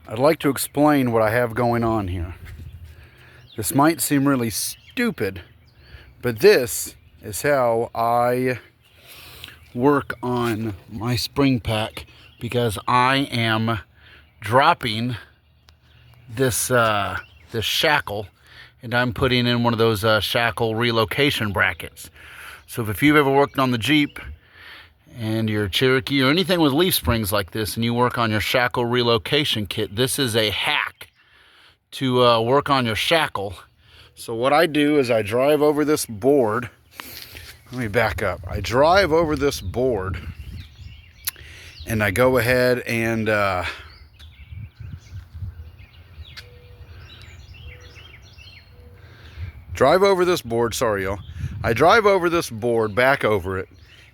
I'd like to explain what I have going on here. This might seem really stupid, but this is how I work on my spring pack, because I am dropping this this shackle, and I'm putting in one of those shackle relocation brackets. So if you've ever worked on the Jeep and your Cherokee or anything with leaf springs like this, and you work on your shackle relocation kit, this is a hack to work on your shackle. So what I do is I drive over this board. Let me back up. I drive over this board and I go ahead and drive over this board. Sorry, y'all. I drive over this board, back over it,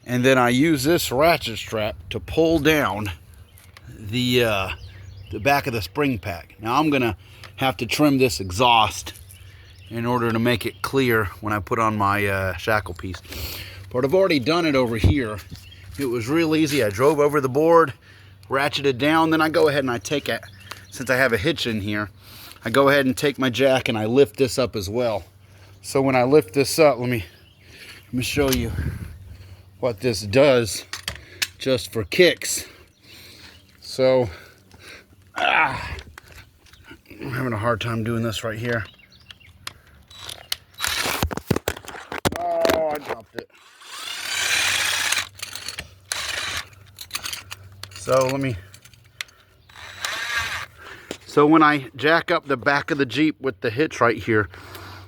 and then I use this ratchet strap to pull down the back of the spring pack. Now I'm gonna have to trim this exhaust in order to make it clear when I put on my shackle piece. But I've already done it over here. It was real easy. I drove over the board, ratcheted down, then I go ahead and I take it, since I have a hitch in here, I go ahead and take my jack and I lift this up as well. So when I lift this up, let me show you what this does just for kicks. So I'm having a hard time doing this right here. Oh, I dropped it. So when I jack up the back of the Jeep with the hitch right here,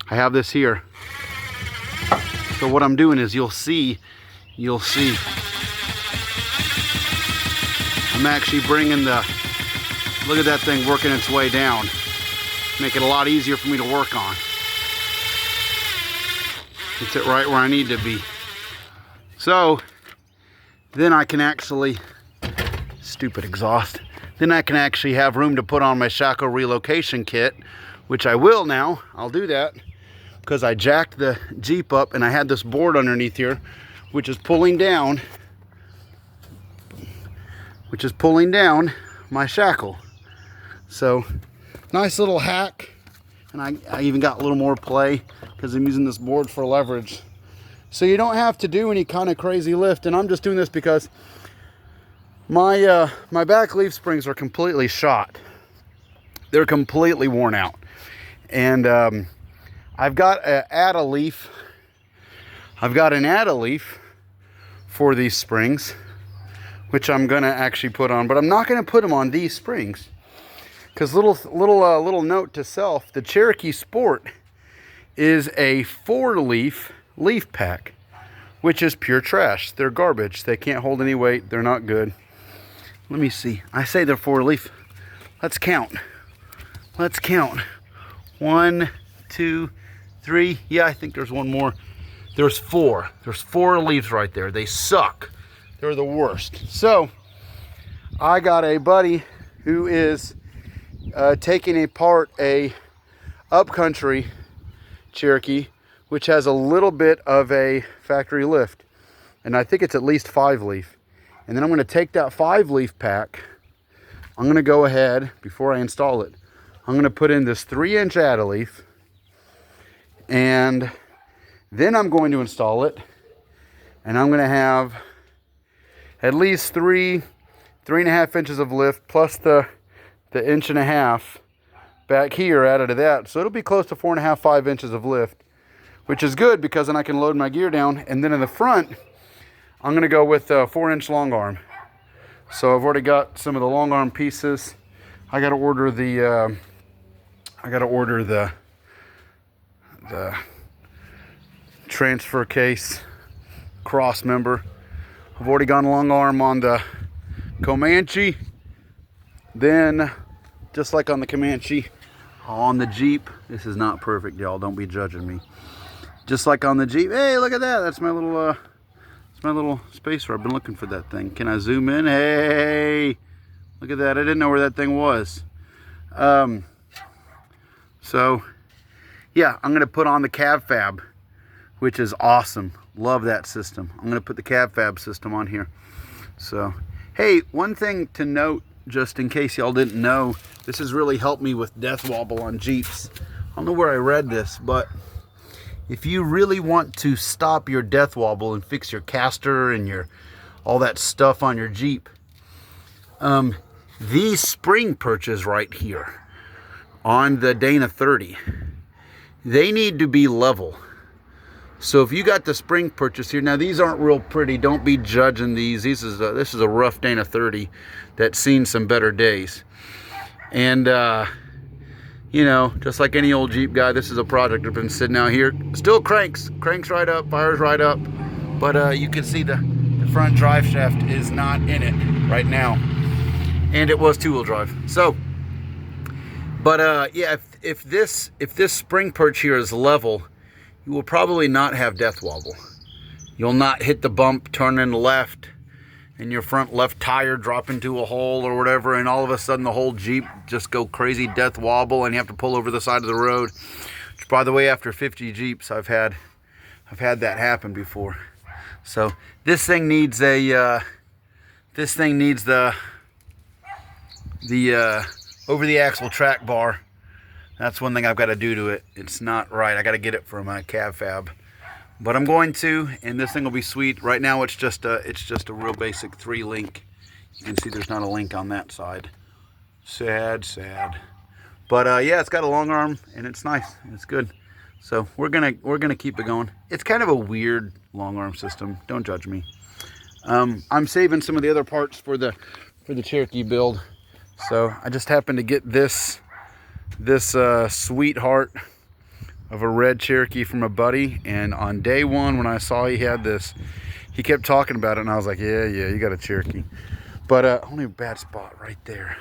I have this here. So what I'm doing is you'll see, I'm actually bringing look at that thing working its way down. Make it a lot easier for me to work on. Gets it right where I need to be. So then I can actually, stupid exhaust, then I can actually have room to put on my shackle relocation kit, which I will now. I'll do that because I jacked the Jeep up and I had this board underneath here, which is pulling down my shackle. So nice little hack. And I even got a little more play because I'm using this board for leverage. So you don't have to do any kind of crazy lift. And I'm just doing this because my back leaf springs are completely shot. They're completely worn out. And I've got an add-a leaf. I've got an add-a leaf for these springs, which I'm gonna actually put on, but I'm not gonna put them on these springs. Because little note to self, the Cherokee Sport is a 4-leaf leaf pack, which is pure trash. They're garbage. They can't hold any weight. They're not good. Let me see. I say they're 4-leaf. Let's count. 1, 2, 3. Yeah, I think there's one more. There's 4. There's 4 leaves right there. They suck. They're the worst. So I got a buddy who is taking apart a upcountry Cherokee, which has a little bit of a factory lift, and I think it's at least 5-leaf. And then I'm going to take that 5-leaf pack. I'm going to go ahead, before I install it, I'm going to put in this 3-inch add-a-leaf, and then I'm going to install it, and I'm going to have at least 3.5 inches of lift plus the 1.5 inches back here added to that. So it'll be close to 4.5, 5 inches of lift, which is good because then I can load my gear down. And then in the front, I'm going to go with a 4-inch long arm. So I've already got some of the long arm pieces. I got to order the transfer case cross member. I've already gone long arm on the Comanche. Then, just like on the Comanche, on the Jeep, this is not perfect, y'all. Don't be judging me. Just like on the Jeep. Hey, look at that. That's my little spacer. I've been looking for that thing. Can I zoom in? Hey, look at that. I didn't know where that thing was. So, yeah, I'm going to put on the cab fab, which is awesome. Love that system. I'm going to put the cab fab system on here. So, hey, one thing to note just in case y'all didn't know, this has really helped me with death wobble on Jeeps. I don't know where I read this, but if you really want to stop your death wobble and fix your caster and your all that stuff on your Jeep, these spring perches right here on the Dana 30, they need to be level. So if you got the spring purchase here, now these aren't real pretty, don't be judging these. This is a rough Dana 30 that's seen some better days. And you know, just like any old Jeep guy, this is a project that's been sitting out here. Still cranks right up, fires right up. But you can see the front drive shaft is not in it right now. And it was two-wheel drive. So, but yeah, if this spring perch here is level, you will probably not have death wobble. You'll not hit the bump, turn in the left, and your front left tire drop into a hole or whatever, and all of a sudden the whole Jeep just go crazy death wobble, and you have to pull over the side of the road. Which, by the way, after 50 Jeeps, I've had that happen before. So this thing needs a the over the axle track bar. That's one thing I've got to do to it. It's not right. I got to get it from a cab fab, but I'm going to, and this thing will be sweet. Right now it's just a real basic 3-link. You can see there's not a link on that side. Sad. But yeah, it's got a long arm and it's nice. It's good. So we're gonna keep it going. It's kind of a weird long arm system. Don't judge me. I'm saving some of the other parts for the Cherokee build. So I just happened to get this sweetheart of a red Cherokee from a buddy, and on day one when I saw he had this, he kept talking about it, and I was like, yeah, you got a Cherokee. But only a bad spot right there.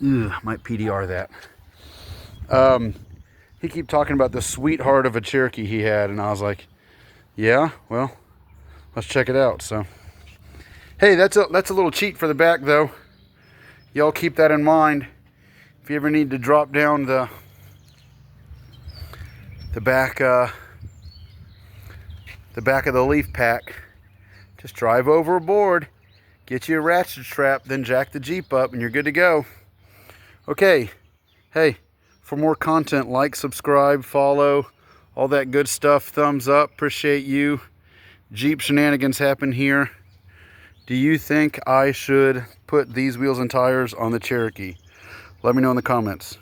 Ugh, I might PDR that. He kept talking about the sweetheart of a Cherokee he had, and I was like, yeah, well, let's check it out. So hey, that's a little cheat for the back though. Y'all keep that in mind. If you ever need to drop down the back of the leaf pack, just drive overboard, get you a ratchet strap, then jack the Jeep up, and you're good to go. Okay, hey, for more content, like, subscribe, follow, all that good stuff. Thumbs up, appreciate you. Jeep shenanigans happen here. Do you think I should put these wheels and tires on the Cherokee? Let me know in the comments.